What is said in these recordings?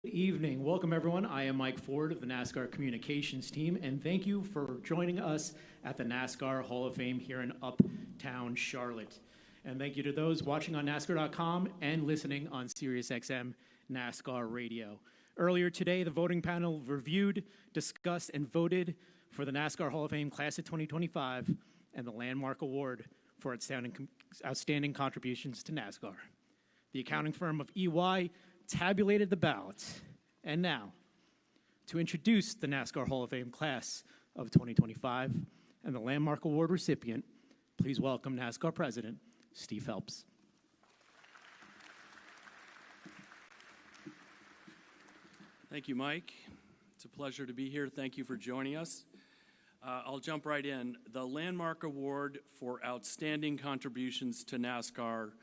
Good evening. Welcome, everyone. I am Mike Ford of the NASCAR Communications team, and thank you for joining us at the NASCAR Hall of Fame here in Uptown Charlotte. And thank you to those watching on NASCAR.com and listening on SiriusXM NASCAR Radio. Earlier today, the voting panel reviewed, discussed, and voted for the NASCAR Hall of Fame Class of 2025 and the Landmark Award for outstanding contributions to NASCAR. The accounting firm of EY tabulated the ballots. And now, to introduce the NASCAR Hall of Fame Class of 2025 and the Landmark Award recipient, please welcome NASCAR President Steve Phelps. Thank you, Mike. It's a pleasure to be here. Thank you for joining us. I'll jump right in. The Landmark Award for Outstanding Contributions to NASCAR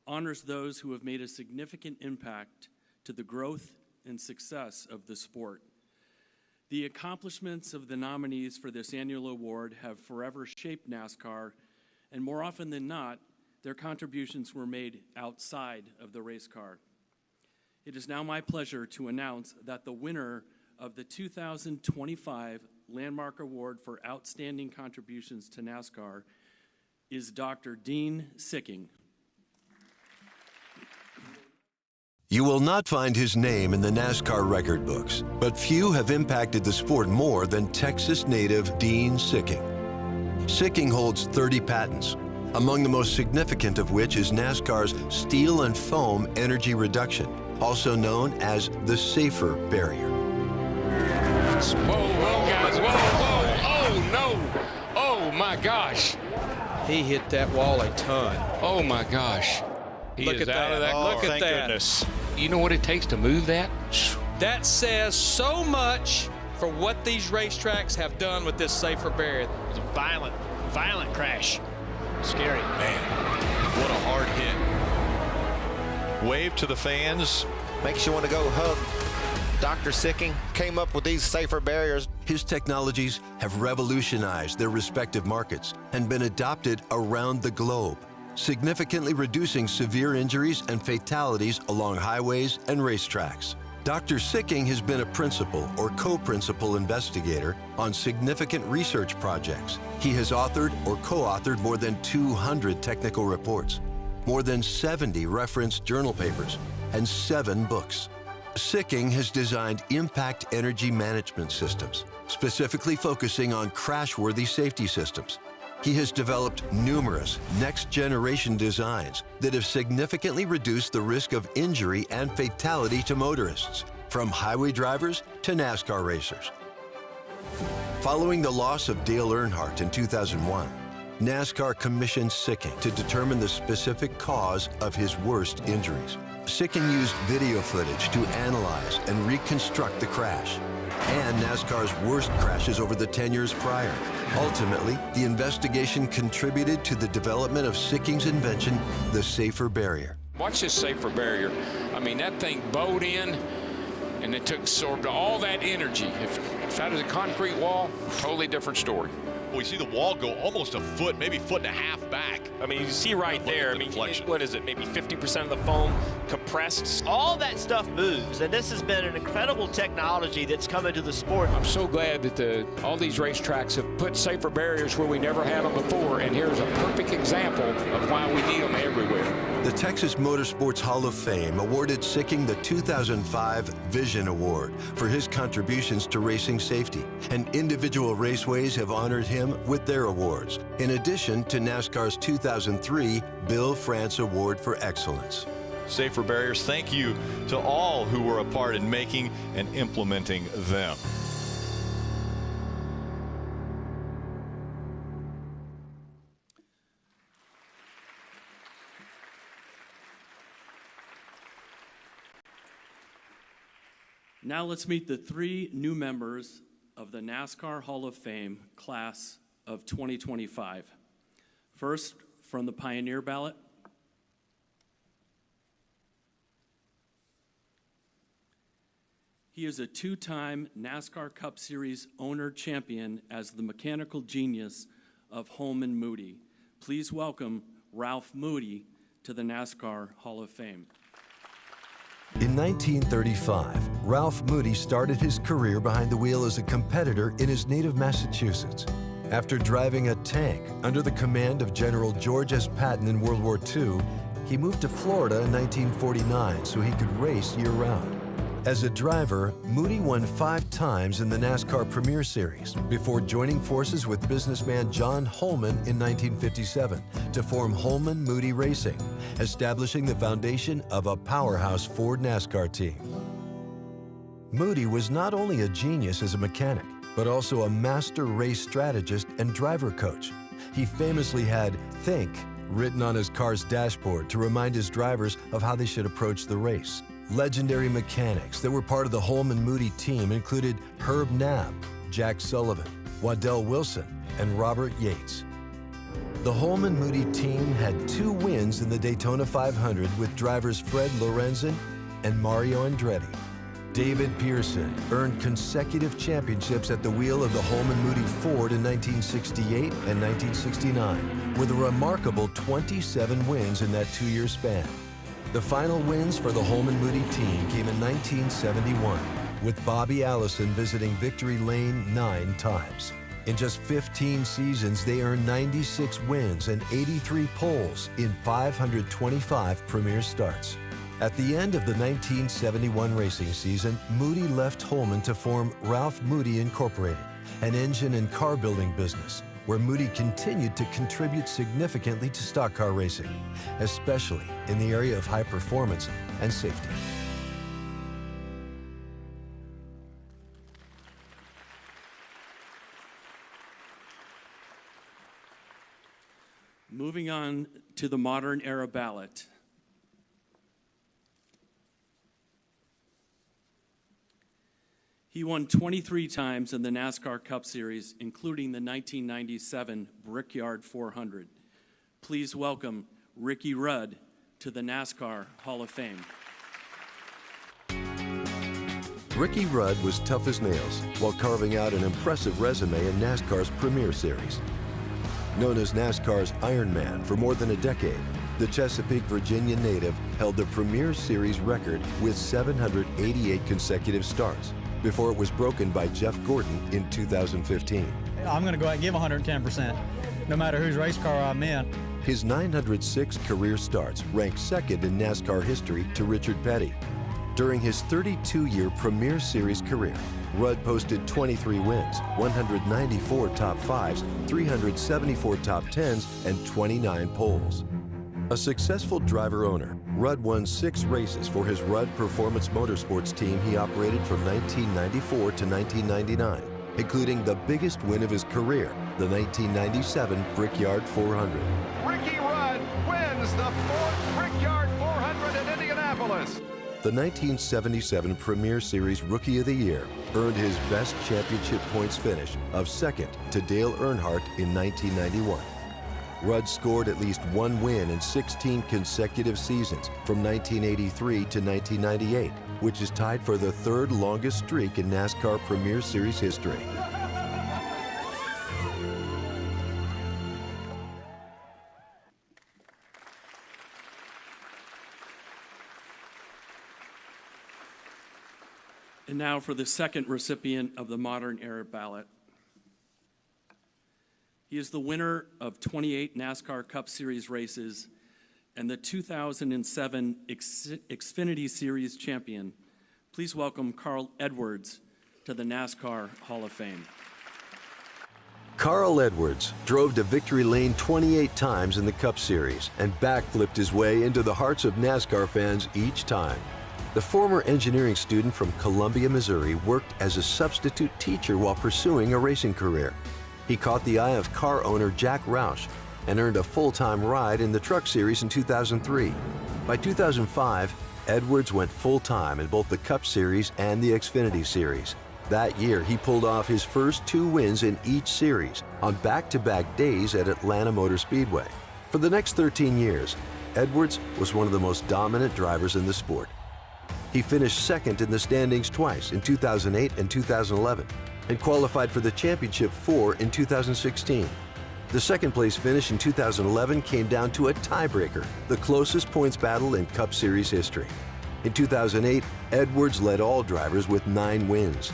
honors those who have made a significant impact to the growth and success of the sport. The accomplishments of the nominees for this annual award have forever shaped NASCAR, and more often than not, their contributions were made outside of the race car. It is now my pleasure to announce that the winner of the 2025 Landmark Award for Outstanding Contributions to NASCAR is Dr. Dean Sicking. You will not find his name in the NASCAR record books, but few have impacted the sport more than Texas native Dean Sicking. Sicking holds 30 patents, among the most significant of which is NASCAR's steel and foam energy reduction, also known as the safer barrier. Whoa, guys, whoa, oh no, oh my gosh. He hit that wall a ton. Oh my gosh. Look at that. Look at that. Goodness. You know what it takes to move that? That says so much for what these racetracks have done with this safer barrier. It was a violent crash. Scary. Man, what a hard hit. Wave to the fans. Makes you want to go hug Dr. Sicking. Came up with these safer barriers. His technologies have revolutionized their respective markets and been adopted around the globe, significantly reducing severe injuries and fatalities along highways and racetracks. Dr. Sicking has been a principal or co-principal investigator on significant research projects. He has authored or co-authored more than 200 technical reports, more than 70 referenced journal papers, and 7 books. Sicking has designed impact energy management systems, specifically focusing on crash-worthy safety systems. He has developed numerous next-generation designs that have significantly reduced the risk of injury and fatality to motorists, from highway drivers to NASCAR racers. Following the loss of Dale Earnhardt in 2001, NASCAR commissioned Sicking to determine the specific cause of his worst injuries. Sicking used video footage to analyze and reconstruct the crash and NASCAR's worst crashes over the 10 years prior. Ultimately, the investigation contributed to the development of Sicking's invention, the safer barrier. Watch this safer barrier. I mean, that thing bowed in, and it absorbed all that energy. If that is a concrete wall, totally different story. We see the wall go almost a foot, maybe foot and a half back. I mean, you see right there, what is it, maybe 50% of the foam compressed? All that stuff moves, and this has been an incredible technology that's come into the sport. I'm so glad that all these racetracks have put safer barriers where we never had them before, and here's a perfect example of why we need them everywhere. The Texas Motorsports Hall of Fame awarded Sicking the 2005 Vision Award for his contributions to racing safety, and individual raceways have honored him with their awards, in addition to NASCAR's 2003 Bill France Award for Excellence. Safer barriers, thank you to all who were a part in making and implementing them. Now let's meet the 3 new members of the NASCAR Hall of Fame Class of 2025. First, from the Pioneer ballot, he is a 2-time NASCAR Cup Series owner champion as the mechanical genius of Holman Moody. Please welcome Ralph Moody to the NASCAR Hall of Fame. In 1935, Ralph Moody started his career behind the wheel as a competitor in his native Massachusetts. After driving a tank under the command of General George S. Patton in World War II, he moved to Florida in 1949 so he could race year-round. As a driver, Moody won 5 times in the NASCAR Premier Series before joining forces with businessman John Holman in 1957 to form Holman Moody Racing, establishing the foundation of a powerhouse Ford NASCAR team. Moody was not only a genius as a mechanic, but also a master race strategist and driver coach. He famously had "Think" written on his car's dashboard to remind his drivers of how they should approach the race. Legendary mechanics that were part of the Holman Moody team included Herb Knapp, Jack Sullivan, Waddell Wilson, and Robert Yates. The Holman Moody team had 2 wins in the Daytona 500 with drivers Fred Lorenzen and Mario Andretti. David Pearson earned consecutive championships at the wheel of the Holman Moody Ford in 1968 and 1969, with a remarkable 27 wins in that 2-year span. The final wins for the Holman Moody team came in 1971, with Bobby Allison visiting victory lane 9 times. In just 15 seasons, they earned 96 wins and 83 poles in 525 premier starts. At the end of the 1971 racing season, Moody left Holman to form Ralph Moody Incorporated, an engine and car building business, where Moody continued to contribute significantly to stock car racing, especially in the area of high performance and safety. Moving on to the modern era ballot. He won 23 times in the NASCAR Cup Series, including the 1997 Brickyard 400. Please welcome Ricky Rudd to the NASCAR Hall of Fame. Ricky Rudd was tough as nails while carving out an impressive resume in NASCAR's Premier Series. Known as NASCAR's Iron Man for more than a decade, the Chesapeake, Virginia native held the Premier Series record with 788 consecutive starts, before it was broken by Jeff Gordon in 2015. I'm going to go out and give 110%, no matter whose race car I'm in. His 906 career starts ranked second in NASCAR history to Richard Petty. During his 32-year Premier Series career, Rudd posted 23 wins, 194 top 5s, 374 top 10s, and 29 poles. A successful driver-owner, Rudd won 6 races for his Rudd Performance Motorsports team he operated from 1994 to 1999, including the biggest win of his career, the 1997 Brickyard 400. Ricky Rudd wins the 4th Brickyard 400 in Indianapolis. The 1977 Premier Series Rookie of the Year earned his best championship points finish of 2nd to Dale Earnhardt in 1991. Rudd scored at least 1 win in 16 consecutive seasons from 1983 to 1998, which is tied for the 3rd longest streak in NASCAR Premier Series history. And now for the second recipient of the modern era ballot. He is the winner of 28 NASCAR Cup Series races and the 2007 Xfinity Series champion. Please welcome Carl Edwards to the NASCAR Hall of Fame. Carl Edwards drove to victory lane 28 times in the Cup Series and backflipped his way into the hearts of NASCAR fans each time. The former engineering student from Columbia, Missouri, worked as a substitute teacher while pursuing a racing career. He caught the eye of car owner Jack Roush and earned a full-time ride in the Truck Series in 2003. By 2005, Edwards went full-time in both the Cup Series and the Xfinity Series. That year, he pulled off his first 2 wins in each series on back-to-back days at Atlanta Motor Speedway. For the next 13 years, Edwards was one of the most dominant drivers in the sport. He finished 2nd in the standings twice in 2008 and 2011. And qualified for the championship 4 in 2016. The 2nd place finish in 2011 came down to a tiebreaker, the closest points battle in Cup Series history. In 2008, Edwards led all drivers with 9 wins.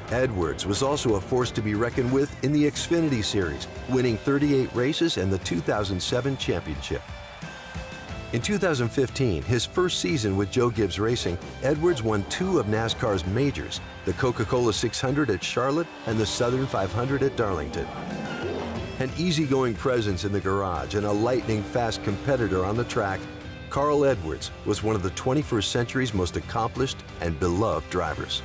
Edwards was also a force to be reckoned with in the Xfinity Series, winning 38 races and the 2007 championship. In 2015, his first season with Joe Gibbs Racing, Edwards won 2 of NASCAR's majors, the Coca-Cola 600 at Charlotte and the Southern 500 at Darlington. An easygoing presence in the garage and a lightning-fast competitor on the track, Carl Edwards was one of the 21st century's most accomplished and beloved drivers.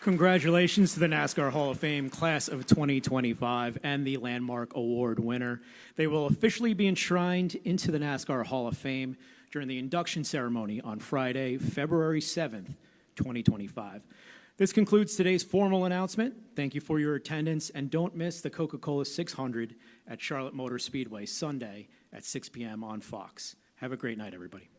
Congratulations to the NASCAR Hall of Fame class of 2025 and the Landmark Award winner. They will officially be enshrined into the NASCAR Hall of Fame during the induction ceremony on Friday, February 7th, 2025. This concludes today's formal announcement. Thank you for your attendance, and don't miss the Coca-Cola 600 at Charlotte Motor Speedway Sunday at 6 p.m. on Fox. Have a great night, everybody.